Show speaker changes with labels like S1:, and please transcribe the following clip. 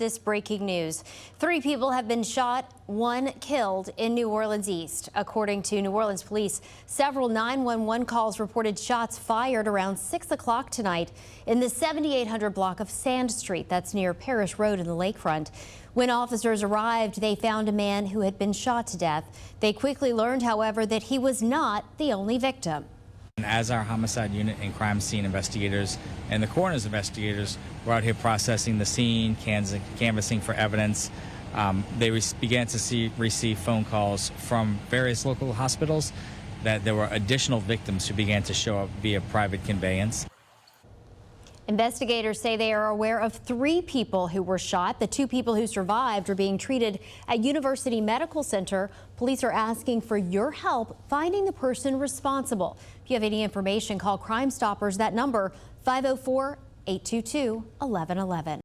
S1: This breaking news. 3 people have been shot, 1 killed in New Orleans East. According to New Orleans police, several 911 calls reported shots fired around 6 o'clock tonight in the 7800 block of Sand Street. That's near Parish Road in the lakefront. When officers arrived, they found a man who had been shot to death. They quickly learned, however, that he was not the only victim.
S2: As our homicide unit and crime scene investigators and the coroner's investigators were out here processing the scene, canvassing for evidence, they began to receive phone calls from various local hospitals that there were additional victims who began to show up via private conveyance.
S1: Investigators say they are aware of 3 people who were shot. The 2 people who survived are being treated at University Medical Center. Police are asking for your help finding the person responsible. If you have any information, call Crime Stoppers. That number, 504-822-1111.